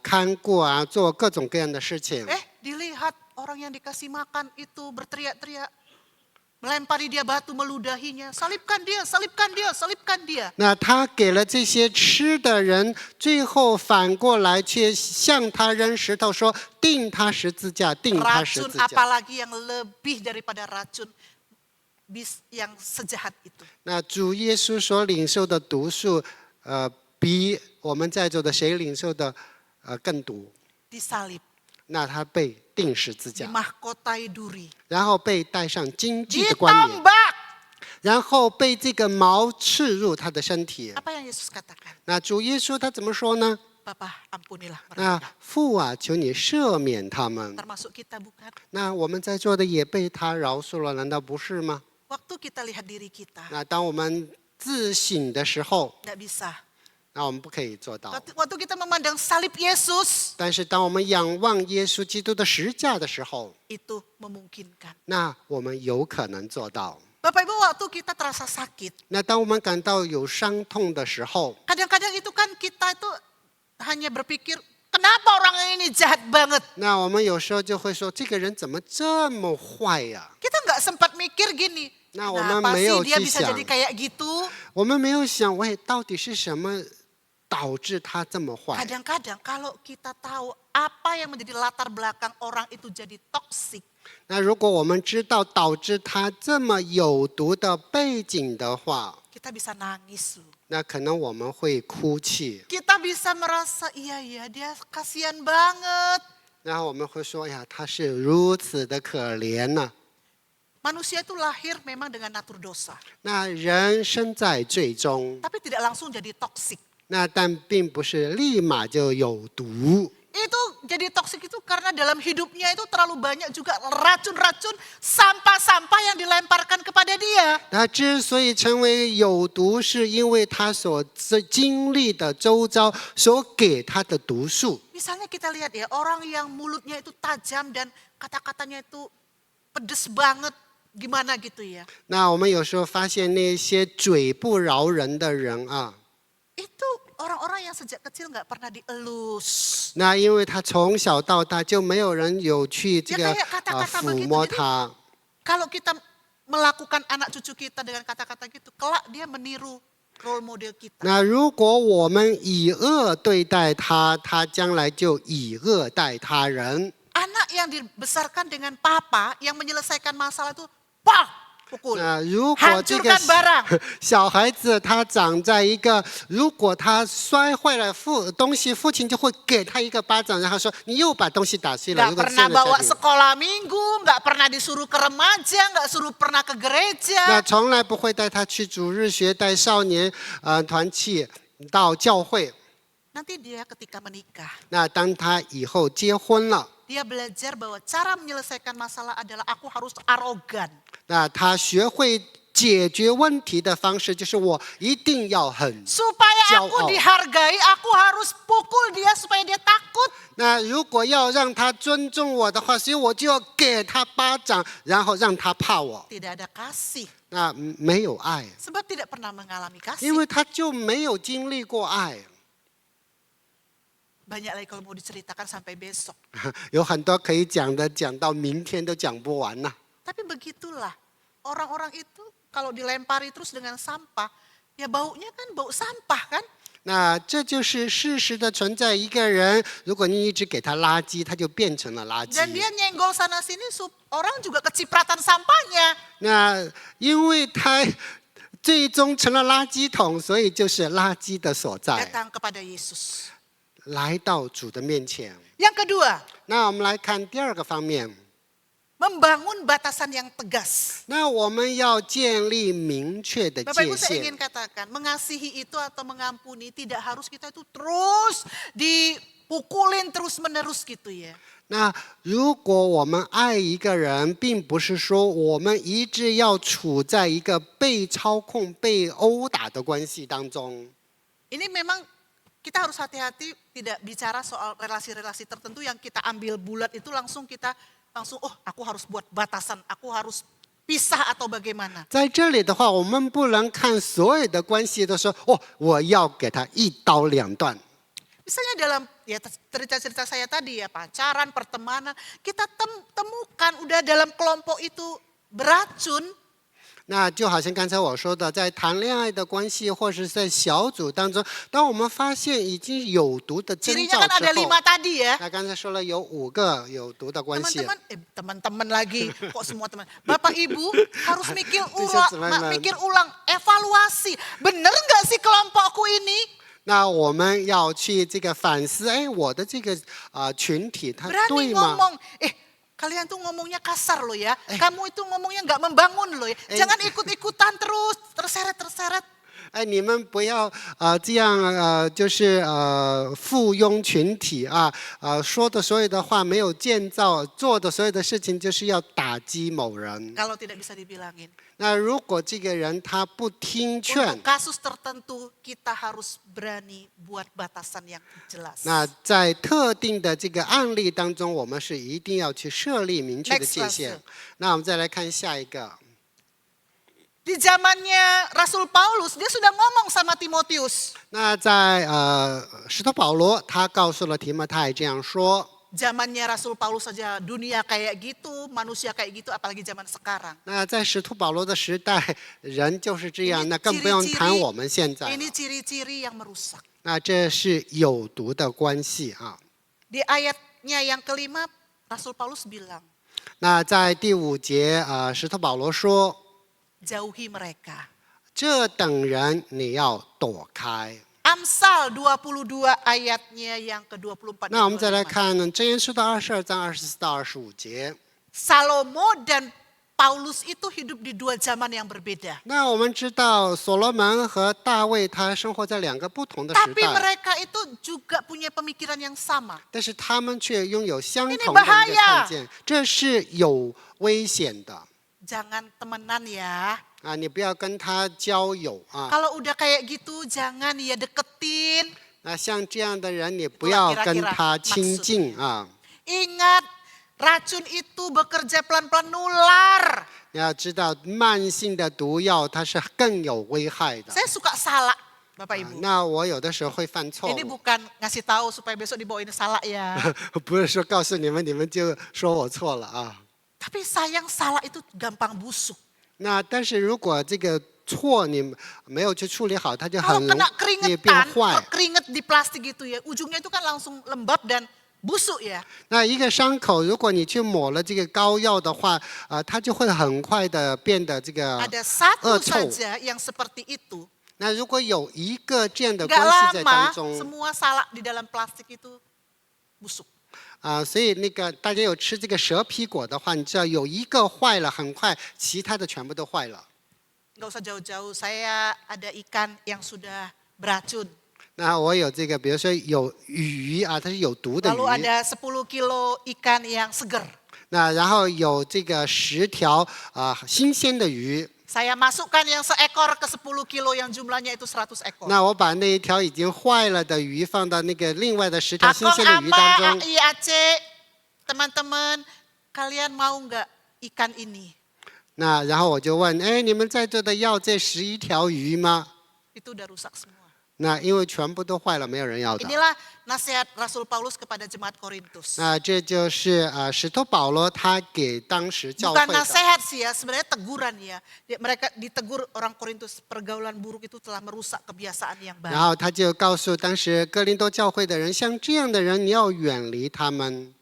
看顾做各种各样的事情。 Dilihat orang yang dikasih makan itu berteriak-teriak. Melempari dia batu, meludahinya. Salibkan dia, salibkan dia, salibkan dia. 那他给了这些吃的人，最后反过来却向他扔石头，说钉他十字架，钉他十 Racun 字架。 apalagi yang lebih daripada racun yang sejahat itu. 那主耶稣所领受的毒素，比我们在座的谁领受的更毒？ Disalib, 那他被钉十字架， dimahkotai duri, 然后被戴上荆棘的冠冕， ditambak. 然后被这个矛刺入他的身体。 Apa yang Yesus katakan? 那主耶稣他怎么说呢？ Bapa, ampunilah 那 mereka. 父啊，求你赦免他们。 Termasuk kita bukan? 那我们在座的也被他饶恕了，难道不是吗？ Waktu kita lihat diri kita, 那当我们自省的时候， tidak bisa. 那我们不可以做到。 Waktu kita memandang salib Yesus, 但是当我们仰望耶稣基督的十架的时候， itu memungkinkan. 那我们有可能做到。 Bapak Ibu, waktu kita terasa sakit, 那当我们感到有伤痛的时候， kadang-kadang itu kan kita itu hanya berpikir, kenapa orang ini jahat banget? 那我们有时候就会说，这个人怎么这么坏呀？ Kita nggak sempat mikir gini, Nah, kenapa orang sih dia bisa siang. jadi kayak gitu? 我们没有想，喂，到底是什么导致他这么坏？ Kadang-kadang kalau kita tahu apa yang menjadi latar belakang orang itu jadi toksik, 那如果我们知道导致他这么有毒的背景的话， kita bisa nangis loh. 那可能我们会哭泣， Kita bisa merasa, iya dia kasihan banget. 然后我们会说，哎呀，他是如此的可怜呐、 Manusia itu lahir memang dengan natur dosa, 那人生在罪中， tapi tidak langsung jadi toksik. 那但并不是立马就有毒。 Itu jadi toksik itu karena dalam hidupnya itu terlalu banyak juga racun-racun, sampah-sampah yang dilemparkan kepada dia. 他之所以成为有毒，是因为他所经历的周遭所给他的毒素。 Misalnya kita lihat ya, orang yang mulutnya itu tajam dan kata-katanya itu pedes banget, gimana gitu ya. 那我们有时候发现那些嘴不饶人的人啊， Itu orang-orang yang sejak kecil nggak pernah dielus. 那因为他从小到大就没有人有去这个 Ya kayak kata-kata 抚 begitu. 摸 Jadi 他。 kalau kita melakukan anak cucu kita dengan kata-kata gitu, kelak dia meniru role model kita. 那如果我们以恶对待他，他将来就以恶待他人。 Anak yang dibesarkan dengan papa yang menyelesaikan masalah itu, pak, pukul. 那如果这个 Hancurkan barang. 小孩子他长在一个，如果他摔坏了东西，父亲就会给他一个巴掌，然后说你又把东西打碎了。 Nggak 如果这 pernah 样的家 bawa 庭 sekolah minggu, nggak pernah disuruh ke remaja, nggak suruh pernah ke 那 gereja. 从来不会带他去主日学，带少年团契到教会。 Nanti dia ketika menikah, 那当他以后结婚了， dia belajar bahwa cara menyelesaikan masalah adalah aku harus arogan. 那他学会解决问题的方式就是我一定要很。 Supaya aku Jauh. dihargai, aku harus pukul dia supaya dia takut. 那如果要让他尊重我的话，所以我就要给他巴掌，然后让他怕我。 Tidak ada kasih, 那没有爱， sebab tidak pernah mengalami 因 kasih. 为他就没有经历过爱。 Banyak lagi kalau mau diceritakan sampai besok. 有很多可以讲的，讲到明天都讲不完呐、 Tapi begitulah, orang-orang itu kalau dilempari terus dengan sampah, ya baunya kan bau sampah kan? 那这就是事实的存在。一个人，如果你一直给他垃圾，他就变成了垃圾。 Dan dia nyenggol sana sini, orang juga kecipratan sampahnya. 那因为他最终成了垃圾桶，所以就是垃圾的所在。 Datang kepada Yesus. 来到主的面前。 Yang kedua, 那我们来看第二个方面， membangun batasan yang tegas. 那我们要建立明确的 Bapak 界 Ibu saya 限 ingin。katakan, mengasihi itu atau mengampuni tidak harus kita itu terus dipukulin terus menerus gitu ya. 那如果我们爱一个人，并不是说我们一直要处在一个被操控、被殴打的关系当中。 Ini memang kita harus hati-hati tidak bicara soal relasi-relasi tertentu yang kita ambil bulat itu langsung kita langsung aku harus buat batasan, aku harus pisah atau bagaimana. 在这里的话，我们不能看所有的关系都说我要给他一刀两断。 Misalnya dalam ya cerita-cerita saya tadi ya pacaran, pertemanan, kita temukan udah dalam kelompok itu beracun. 那就好像刚才我说的，在谈恋爱的关系或是在小组当中，当我们发现已经有毒的征 Cirinya 兆 kan 之 ada 后， 5 tadi ya. 那刚才说了有5个有毒的关系。 Teman-teman lagi, kok semua teman. Bapak Ibu harus Bisa teman-teman. mikir ulang, evaluasi. Bener nggak sih kelompokku ini? 那我们要去这个反思，我的这个群体它 Berani 对吗？ ngomong, kalian tuh ngomongnya kasar loh ya. Kamu itu ngomongnya nggak membangun loh ya. Jangan ikut-ikutan terus, terseret-terseret. 你们不要这样就是附庸群体说的所有的话没有建造，做的所有的事情就是要打击某人。 Kalau tidak bisa dibilangin. 那如果这个人他不听劝， Untuk kasus tertentu kita harus berani buat batasan yang jelas. 那在特定的这个案例当中，我们是一定要去设立明确的 Next 界限 verse.。那我们再来看下一个。 Di zamannya Rasul Paulus, dia sudah ngomong sama Timotius. 那在使徒保罗他告诉了提摩太这样说。 Zamannya Rasul Paulus saja dunia kayak gitu, manusia kayak gitu, apalagi zaman sekarang. 那在使徒保罗的时代，人就是这样，那更不用谈我们现在了。 Ini ciri-ciri yang merusak. 那这是有毒的关系啊。 Di ayatnya yang kelima, Rasul Paulus bilang, 那在第5节使徒保罗说， jauhi mereka. 这等人你要躲开。 Amsal 22 ayatnya yang ke-24. 那我们再来看箴言书的22章24到25节。 Salomo dan Paulus itu hidup di 2 zaman yang berbeda. 那我们知道所罗门和大卫他生活在2个不同的时 Tapi 代， mereka itu juga punya pemikiran yang sama. 但是他们却拥有相 Ini 同的一个 bahaya 看见，这是有危险的 Jangan temenan ya. 你不要跟他交友 Kalau udah kayak gitu jangan ya deketin. 那像这样的人，你不要跟他亲近 Ingat, racun itu bekerja pelan-pelan nular. 你要知道，慢性的毒药它是更有危害的。 Saya suka salak, Bapak Ibu. 那我有的时候会犯错 Ini 误， bukan ngasih tahu supaya besok dibawain salak ya. 不是说告诉你们，你们就说我错了啊。 Tapi sayang salak itu gampang busuk. 那但是如果这个错你没有去处理好，它就 Kalau 很容 kena 易变 keringetan, 坏 kalau。keringet di plastik gitu ya, ujungnya itu kan langsung lembab dan busuk ya. 那一个伤口，如果你去抹了这个膏药的话，它就会很快的变得这个 Ada satu 恶臭。 saja yang seperti itu. 那如果有一个这样的 Gak 关系在 lama 当中， semua salak di dalam plastik itu busuk. 所以那个大家有吃这个蛇皮果的话，你知道有一个坏了，很快其他的全部都坏了。 Gak usah jauh-jauh, saya ada ikan yang sudah beracun. 那我有这个，比如说有鱼它是有毒的 Lalu 鱼。 ada 10 kilo ikan yang seger. 那然后有这个10条新鲜的鱼。 Saya masukkan yang seekor ke 10 kilo yang jumlahnya itu 100 ekor. 那我把那一条已经坏了的鱼放到那个另外的10条新 Akong 鲜的鱼当 Ama, 中。 Aceh, teman-teman, kalian mau nggak ikan ini? 那然后我就问，你们在座的要这11条鱼吗？ Itu udah rusak semua. 那因为全部都坏了，没有人要的。 Inilah nasihat Rasul Paulus kepada jemaat Korintus. 那这就是使徒保罗他给当时教会 Bukan 的。 nasihat sih ya, sebenarnya teguran ya. Mereka ditegur orang Korintus, pergaulan buruk itu telah merusak kebiasaan yang 然 baik. 后他就告诉当时哥林多教会的人，像这样的人，你要远离他们。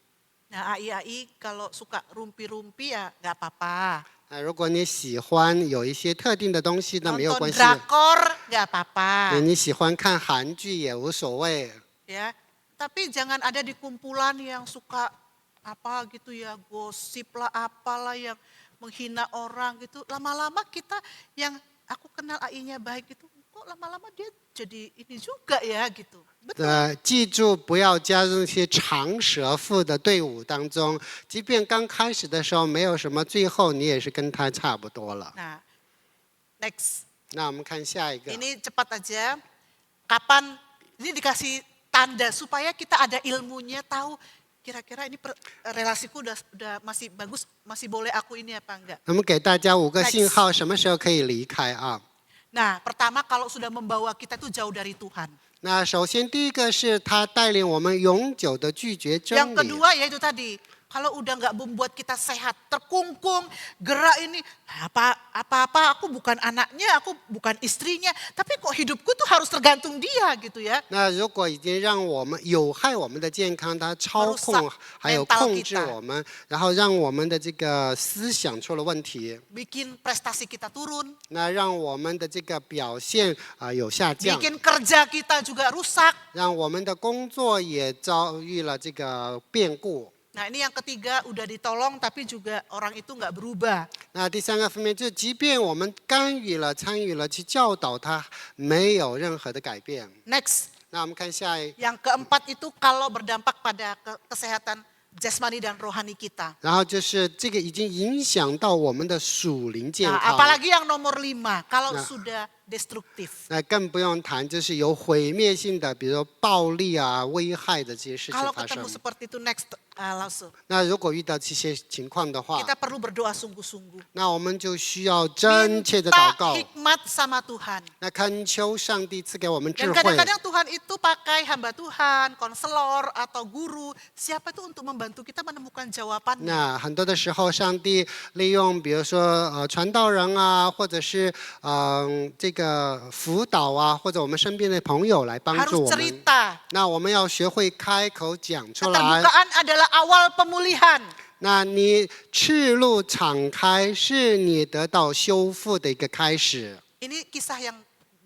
Nah AI kalau suka rumpi-rumpi ya nggak apa-apa. 如果你喜欢有一些特定的东西，那没有 Nonton 关系。 drakor nggak apa-apa. 你喜欢看韩剧也无所谓。 Ya, tapi jangan ada di kumpulan yang suka apa gitu ya, gosip lah apalah yang menghina orang gitu. Lama-lama kita yang aku kenal AI-nya baik itu kok lama-lama dia jadi ini juga ya gitu. Betul. 记住不要加入那些长舌妇的队伍当中，即便刚开始的时候没有什么，最后你也是跟他差不多了。 Nah, next. 那我们看下一个。 Ini cepat aja. Kapan ini dikasih tanda supaya kita ada ilmunya, tahu kira-kira ini relasiku udah masih bagus, masih boleh aku ini apa enggak. 我们给大家5个信号，什么时候可以离开啊？ Nah, pertama kalau sudah membawa kita tuh jauh dari Tuhan. 那首先第一个是他带领我们永久的拒绝真 Yang 理。 kedua yaitu tadi, kalau udah nggak membuat kita sehat, terkungkung, gerak ini, apa-apa aku bukan anaknya, aku bukan istrinya, tapi kok hidupku tuh harus tergantung dia gitu ya. 那如果已经让我们有害我们的健康，它操控还有控制我们，然后让我们的这个思想出了问题， Bikin prestasi kita turun, 那让我们的这个表现有下降， bikin kerja kita juga rusak. 让我们的工作也遭遇了这个变故。 Nah ini yang ketiga udah ditolong tapi juga orang itu nggak berubah. 那第三个方面，就即便我们干预了、参与了去教导他，没有任何的改变。 Next, 那我们看下一， yang keempat itu kalau berdampak pada kesehatan jasmani dan rohani kita. 然后就是这个已经影响到我们的属灵健 Nah, 康。 apalagi yang nomor 5, kalau sudah destruktif. 那更不用谈，就是有毁灭性的，比如说暴力啊、危害的这些事情 Kalau 发生 ketemu。seperti itu next, langsung 那如果遇到这些情况的话， kita perlu berdoa sungguh-sungguh. 那我们就需要真切的祷 Minta 告， hikmat sama Tuhan. 那恳求上帝赐给我们智 Dan 慧。 kadang-kadang Tuhan itu pakai hamba Tuhan, konselor atau guru, siapa itu untuk membantu kita menemukan jawabannya. 那很多的时候，上帝利用比如说传道人啊，或者是这个辅导啊，或者我们身边的朋友来帮助 Harus 我们。 cerita. 那我们要学会开口讲出来。 Keterbukaan adalah awal pemulihan. 那你赤露敞开，是你得到修复的一个开始。 Ini kisah yang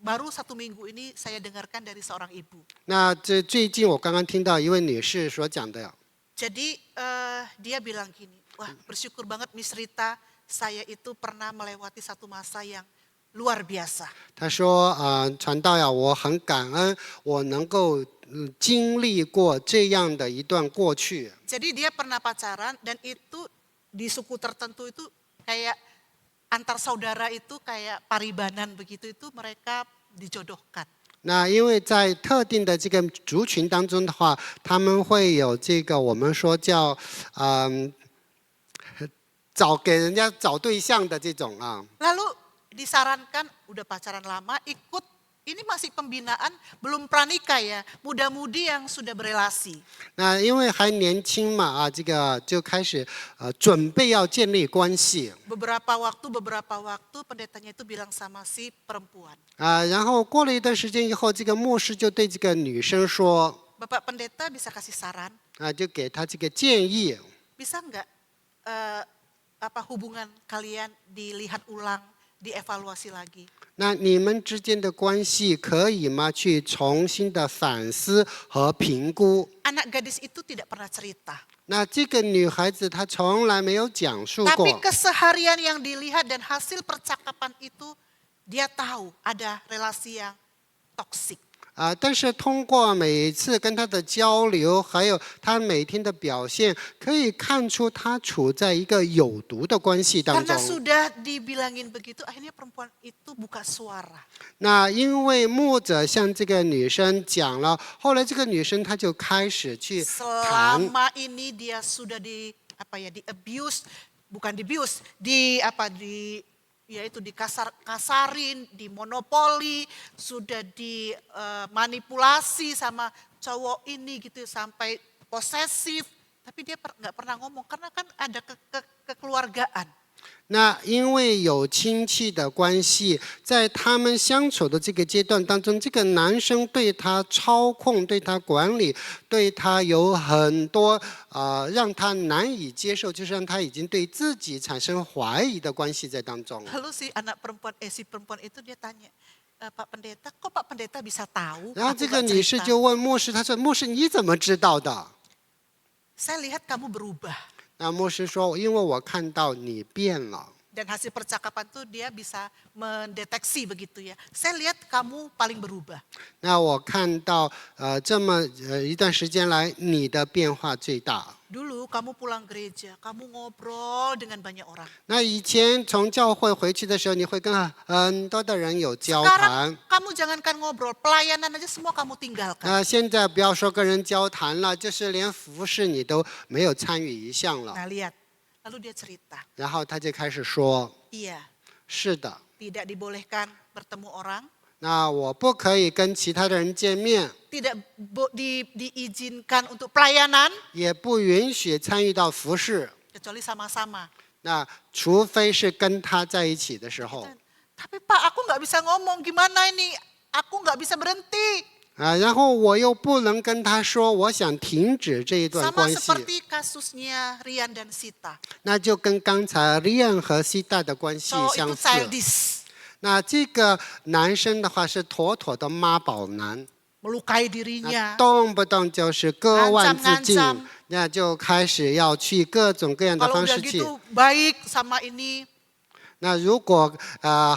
baru 1 minggu ini saya dengarkan dari seorang ibu. 那这最近我刚刚听到一位女士所讲的， Jadi dia bilang gini, wah bersyukur banget Miss Rita, saya itu pernah melewati satu masa yang luar biasa. 她说传道呀，我很感恩，我能够经历过这样的一段过去。 Jadi dia pernah pacaran dan itu di suku tertentu itu kayak antar saudara itu kayak paribanan begitu itu mereka dijodohkan. 那因为在特定的这个族群当中的话，他们会有这个我们说叫给人家找对象的这种啊。 Lalu disarankan udah pacaran lama ikut ini masih pembinaan belum pranikah ya, muda-mudi yang sudah berelasi. 那因为还年轻嘛这个就开始准备要建立关系。 Beberapa waktu pendetanya itu bilang sama si perempuan. 然后过了一段时间以后，这个牧师就对这个女生说， Bapak pendeta bisa kasih saran, 就给她这个建议， bisa nggak hubungan kalian dilihat ulang, dievaluasi lagi. 那你们之间的关系可以吗？去重新的反思和评估。 Anak gadis itu tidak pernah cerita. 那这个女孩子她从来没有讲述过 Tapi， keseharian yang dilihat dan hasil percakapan itu dia tahu ada relasi yang toksik. 但是通过每一次跟她的交流，还有她每天的表现，可以看出她处在一个有毒的关系当 Karena 中。 sudah dibilangin begitu, akhirnya perempuan itu buka suara. 那因为牧者向这个女生讲了，后来这个女生她就开始去谈。 Selama ini dia sudah di abuse, bukan di abuse, yaitu dikasarin, dimonopoli, sudah dimanipulasi sama cowok ini gitu sampai posesif. Tapi dia nggak pernah ngomong karena kan ada kekeluargaan. 那因为有亲戚的关系，在他们相处的这个阶段当中，这个男生对她操控、对她管理、对她有很多让她难以接受，就是让她已经对自己产生怀疑的关系在当中。 Lalu si perempuan itu dia tanya, Pak Pendeta, kok Pak Pendeta bisa tahu? 然后 Aku 这个 nggak 女士 cerita. 就问牧师，她说：“牧师，你怎么知道的？” Saya lihat kamu berubah. 那牧师说：“因为我看到你变了。” Dan hasil percakapan tuh dia bisa mendeteksi begitu ya. Saya lihat kamu paling berubah. 那我看到这么一段时间来，你的变化最大。 Dulu kamu pulang gereja, kamu ngobrol dengan banyak orang. 那以前从教会回去的时候，你会跟很多的人有交 Sekarang 谈。 kamu jangankan ngobrol, pelayanan aja semua kamu tinggalkan. 那现在不要说跟人交谈了，就是连服侍你都没有参与一项了。 Nah lihat, lalu dia cerita. 然后他就开始说 Iya,：“ 是的， tidak dibolehkan bertemu orang, 那我不可以跟其他的人见面， tidak diizinkan untuk pelayanan, 也不允许参与到服侍。 kecuali sama-sama. 那除非是跟他在一起的时候。 Tapi Pak, aku nggak bisa ngomong, gimana ini? Aku nggak bisa berhenti. 然后我又不能跟他说我想停止这一段 Sama 关系， seperti kasusnya Rian dan Sita. 那就跟刚才利安和西大的关系 Cowok 相 itu 似。 childish, 那这个男生的话是妥妥的妈宝男， melukai 那 dirinya. 动不动就是割腕自尽 Ngancam-ngancam， 那就开始要去各种各样的 Kalau 方 udah 式去。 gitu baik sama ini, 那如果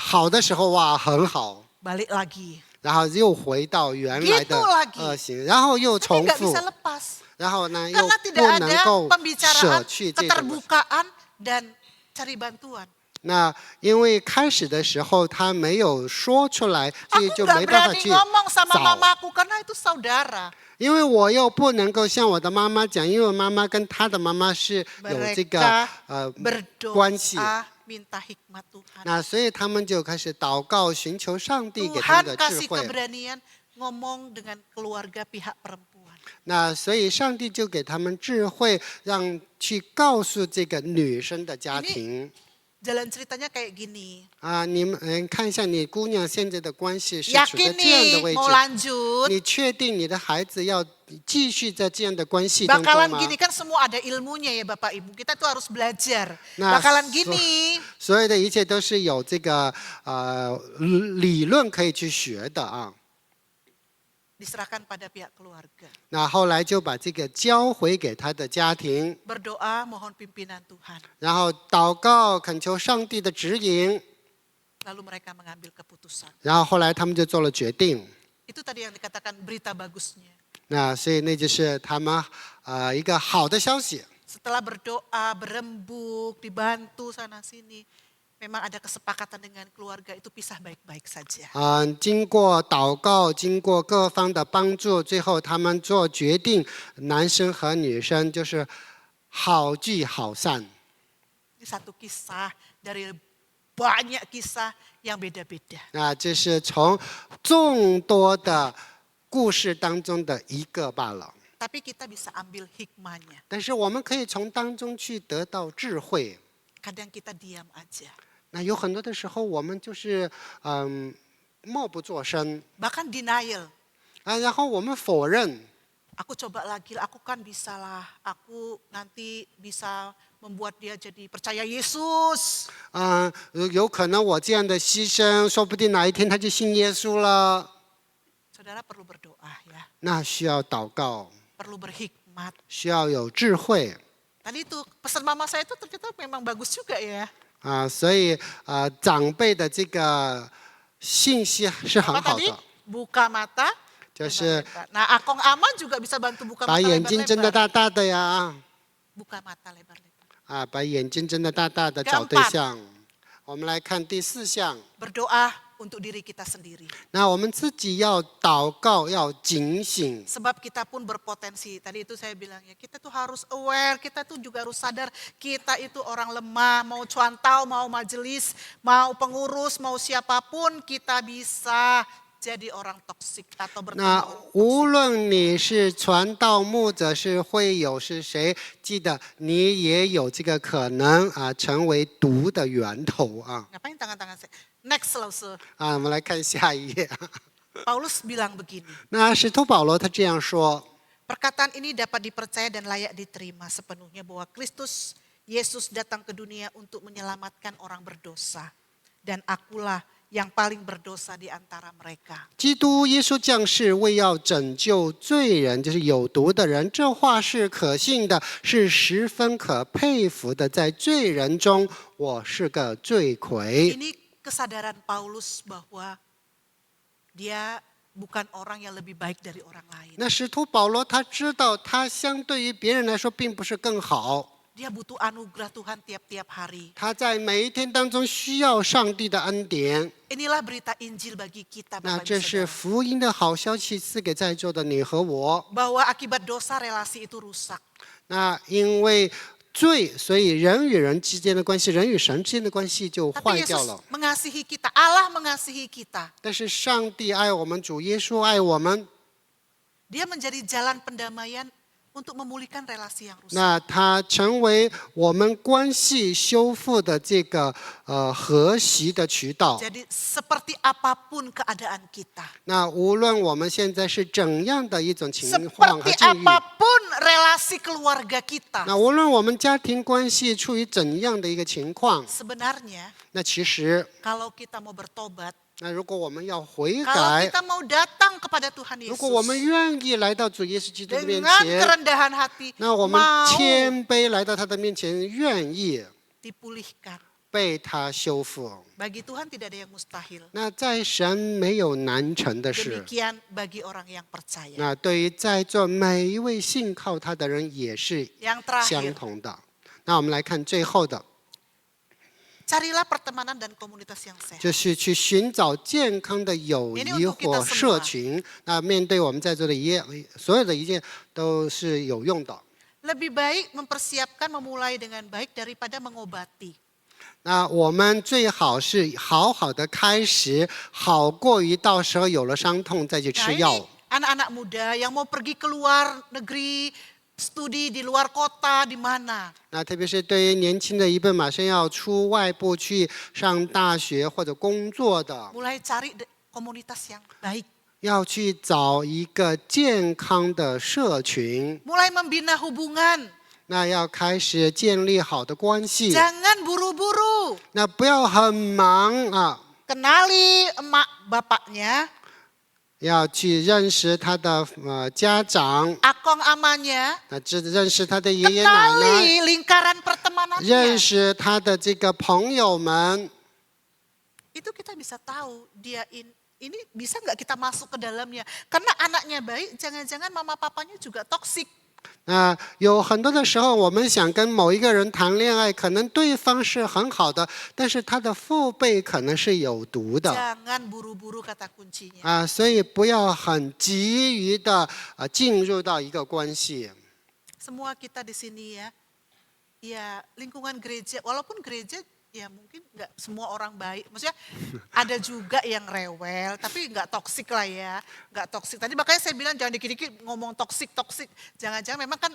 好的时候哇很好， balik lagi. 然后又回到原来的 Gitu lagi 恶行，然后又 Tapi 重 nggak 复 bisa，lepas. 然后呢又 Karena 不 tidak 能 ada 够 pembicaraan, 舍去这个。 keterbukaan dan cari bantuan. 那因为开始的时候他没有说出来，所以 Aku 就 nggak 没办法 berani 去 ngomong sama 找。 mamaku karena itu saudara. 因为我又不能够向我的妈妈讲，因为妈妈跟她的妈妈是有这个 Mereka 关系。 berdoa minta hikmat Tuhan. 那所以他们就开始祷告，寻求上帝给他 Tuhan 们的智 kasih 慧。 keberanian ngomong dengan keluarga pihak perempuan. 那所以上帝就给他们智慧，让去告诉这个女生的家庭。 Jalan ceritanya kayak gini. 你们看一下你姑娘现在的关系是处在 Yakin 这样的 nih 位 mau 置， lanjut. 你确定你的孩子要继续在这样的关系当中 Bakalan 吗？ gini kan semua ada ilmunya ya Bapak Ibu. Kita tuh harus belajar. Nah, Bakalan gini. 所有的一切都是有这个理论可以去学的啊。 Diserahkan pada pihak keluarga. 那后来就把这个交回给他的家庭， Berdoa mohon pimpinan Tuhan. 然后祷告恳求上帝的指引， Lalu mereka mengambil keputusan. 然后后来他们就做了决定。 Itu tadi yang dikatakan berita bagusnya. 那所以那就是他们一个好的消息。 Setelah berdoa, berembuk, dibantu sana sini. Memang ada kesepakatan dengan keluarga itu pisah baik-baik saja. 经过祷告，经过各方的帮助，最后他们做决定，男生和女生就是好聚好散。 Ini satu kisah dari banyak kisah yang beda-beda. 那这是从众多的故事当中的一个罢了。 Tapi kita bisa ambil hikmahnya. 但是我们可以从当中去得到智慧。 Kadang kita diam aja. 那有很多的时候，我们就是默不作声 Bahkan denial. 然后我们否认。 Aku coba lagi, aku kan bisa lah. Aku nanti bisa membuat dia jadi percaya Yesus. 有可能我这样的牺牲，说不定哪一天他就信耶稣了。 Saudara perlu berdoa ya. 那需要祷告， Perlu berhikmat. 需要有智慧 Tadi itu pesan mama saya itu ternyata memang bagus juga ya. 所以长辈的这个信息是很 Apa 好 tadi? 的， Buka mata. 就是 lebar-lebar. Nah, Akong Aman juga bisa bantu buka 把 mata 眼睛睁得 lebar-lebar. 大大的呀， Buka mata lebar-lebar. 把眼睛睁得大大的找对象。我们来看第4项， Berdoa untuk diri kita sendiri. 那我们自己要祷告，要警醒。 Sebab kita pun berpotensi. Tadi itu saya bilang ya, kita tuh harus aware, kita tuh juga harus sadar kita itu orang lemah, mau cuantau, mau majelis, mau pengurus, mau siapapun kita bisa jadi orang toksik atau bertemu 那 orang 无论你是传道牧者，是会友，是谁，记得你也有这个可能成为毒的源头啊。 Ngapain tangan-tangan saya? Next Lause. 我们来看下一页。 Paulus bilang begini. 那使徒保罗他这样说， Perkataan ini dapat dipercaya dan layak diterima sepenuhnya bahwa Kristus Yesus datang ke dunia untuk menyelamatkan orang berdosa. Dan akulah yang paling berdosa di antara mereka. 基督耶稣降世，为要拯救罪人，就是有毒的人。这话是可信的，是十分可佩服的。在罪人中，我是个罪魁。 Ini kesadaran Paulus bahwa dia bukan orang yang lebih baik dari orang lain. 那使徒保罗他知道，他相对于别人来说并不是更好。 Dia butuh anugerah Tuhan tiap-tiap hari. 他在每一天当中需要上帝的恩典。 Inilah berita Injil bagi kita, 那 Bapak 这 Ibu 是 Saudara. 福音的好消息，赐给在座的你和我。 Bahwa akibat dosa relasi itu rusak. 那因为罪，所以人与人之间的关系，人与神之间的关系就 Tapi 坏掉 Yesus 了。 mengasihi kita, Allah mengasihi kita. 但是上帝爱我们，主耶稣爱我们， Dia menjadi jalan pendamaian untuk memulihkan relasi yang rusak. 那他成为我们关系修复的这个和谐的渠道。 Jadi seperti apapun keadaan kita. 那无论我们现在是怎样的一种情况和 Seperti 境遇， apapun relasi keluarga kita. 那无论我们家庭关系处于怎样的一个情况， Sebenarnya 那其实， kalau kita mau bertobat, 那如果我们要悔 kalau 改， kita mau datang kepada Tuhan 如果我们 Yesus 愿意来到主耶稣基督的面 dengan 前， kerendahan hati, 那我们 mau 谦卑来到他的面前，愿意 dipulihkan. 被他修复。 Bagi Tuhan tidak ada yang mustahil. 那在神没有难成的事。 Demikian bagi orang yang percaya. 那对于在座每一位信靠他的人也是 Yang 相 terakhir, 同的。那我们来看最后的， carilah pertemanan dan komunitas yang sehat. 就是去寻找健康的友谊或社群。那面对我们在座的所有的一切都是有用的。 Lebih baik mempersiapkan memulai dengan baik daripada mengobati. 那我们最好是好好的开始，好过于到时候有了伤痛再去 Nah 吃 ini 药。 anak-anak muda yang mau pergi ke luar negeri, studi di luar kota, di mana? 那特别是对于年轻的一辈，马上要出外部去上大学或者工作的， Mulai cari komunitas yang baik. 要去找一个健康的社群。 Mulai membina hubungan. 那要开始建立好的关系。 Jangan buru-buru. 那不要很忙啊， Kenali emak bapaknya, 要去认识他的家长， akong amanya, 那认识他的爷爷奶奶， kenali lingkaran 认 pertemanannya. 识他的这个朋友们。 Itu kita bisa tahu dia ini bisa nggak kita masuk ke dalamnya. Karena anaknya baik, jangan-jangan mama papanya juga toksik. 那有很多的时候，我们想跟某一个人谈恋爱，可能对方是很好的，但是他的父辈可能是有毒的 Jangan buru-buru kata kuncinya. 啊，所以不要很急于的进入到一个关系。 Semua kita di sini ya lingkungan gereja, walaupun gereja ya mungkin nggak semua orang baik. Maksudnya ada juga yang rewel, tapi nggak toksik lah ya. Nggak toksik. Tadi makanya saya bilang jangan dikit-dikit ngomong toksik. Jangan-jangan memang kan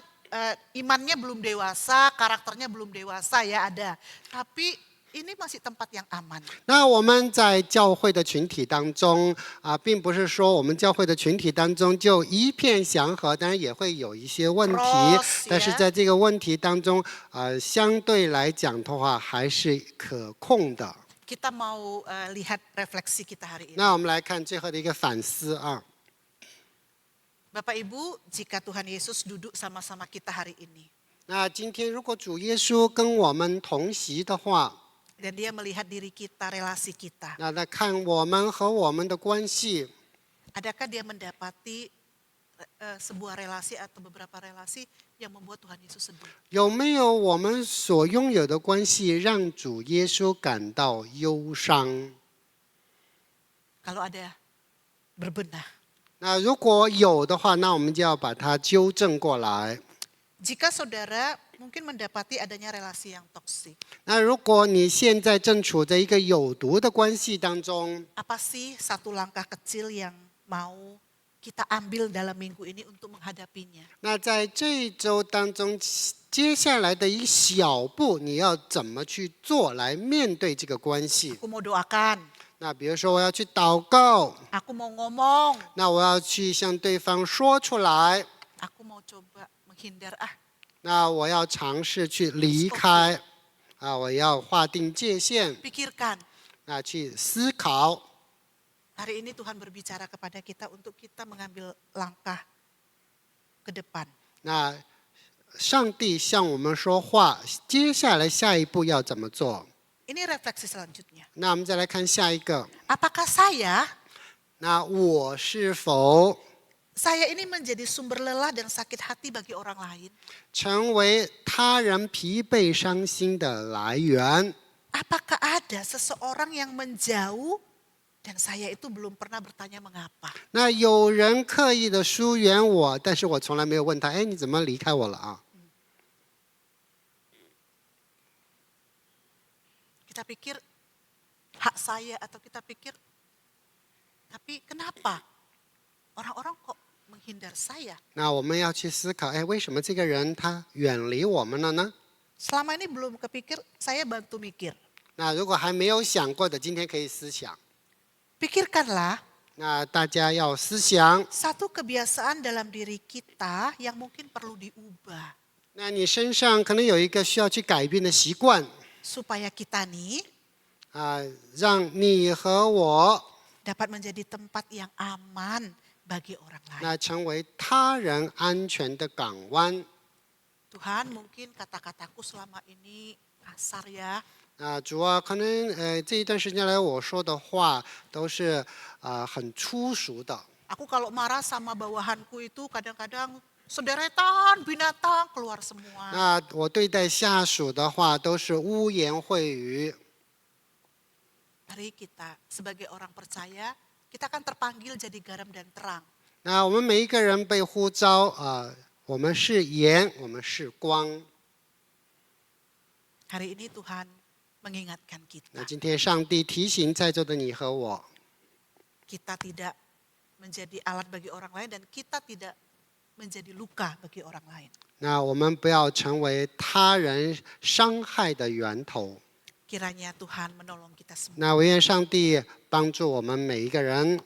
imannya belum dewasa, karakternya belum dewasa ya ada. Tapi ini masih tempat yang aman. 那我们在教会的群体当中啊，并不是说我们教会的群体当中就一片祥和，当然也会有一些问题， 但是在这个问题当中相对来讲的话还是可控的。 Kita mau lihat refleksi kita hari ini. 那我们来看最后的一个反思啊。 Bapak Ibu, jika Tuhan Yesus duduk sama-sama kita hari ini. 那今天如果主耶稣跟我们同席的话， Dan dia melihat diri kita, relasi kita. 那看我们和我们的关系， Adakah dia mendapati sebuah relasi atau beberapa relasi yang membuat Tuhan Yesus sedih? 有没有我们所拥有的关系让主耶稣感到忧伤？ Kalau ada, berbenah. 那如果有的话，那我们就要把它纠正过来。 Jika saudara mungkin mendapati adanya relasi yang toksik, 那如果你现在正处在一个有毒的关系当中， apa sih satu langkah kecil yang mau kita ambil dalam minggu ini untuk menghadapinya? 那在这一周当中，接下来的一小步，你要怎么去做来面对这个关系？ Aku mau doakan, 那比如说我要去祷告， aku mau ngomong, 那我要去向对方说出来， aku mau coba menghindar 那我要尝试去离开，啊，我要划定界限。 Pikirkan, 那去思考。 Hari ini Tuhan berbicara kepada kita untuk kita mengambil langkah ke depan. 那上帝向我们说话，接下来下一步要怎么做？ Ini refleksi selanjutnya. 那我们再来看下一个。 Apakah saya 那我是否 ini menjadi sumber lelah dan sakit hati bagi orang lain? 成为他人疲惫伤心的来源？ Apakah ada seseorang yang menjauh dan saya itu belum pernah bertanya mengapa? 那有人刻意的疏远我，但是我从来没有问他，哎，你怎么离开我了啊？ Kita pikir hak saya atau kita pikir, tapi kenapa orang-orang kok menghindar saya? 那我们要去思考，哎，为什么这个人他远离我们了呢？ Selama ini belum kepikir, saya bantu mikir. 那如果还没有想过的，今天可以思想。 Pikirkanlah 那大家要思想， satu kebiasaan dalam diri kita yang mungkin perlu diubah. 那你身上可能有一个需要去改变的习惯 Supaya kita nih 啊，让你和我 dapat menjadi tempat yang aman bagi orang lain. 那成为他人安全的港湾。 Tuhan, mungkin kata-kataku selama ini kasar ya. 啊，主啊，可能这一段时间来我说的话都是很粗俗的。 Aku kalau marah sama bawahanku itu kadang-kadang sederetan binatang keluar semua. 那我对待下属的话都是污言秽语。 Mari kita sebagai orang percaya, kita kan terpanggil jadi garam dan terang. 那我们每一个人被呼召我们是盐，我们是光。 Hari ini Tuhan mengingatkan 那 kita. 今天上帝提醒在座的你和我， Kita tidak menjadi alat bagi orang lain dan kita tidak menjadi luka bagi orang lain. 那我们不要成为他人伤害的源头。 Kiranya Tuhan menolong kita semua. 那我愿上帝帮助我们每一个人。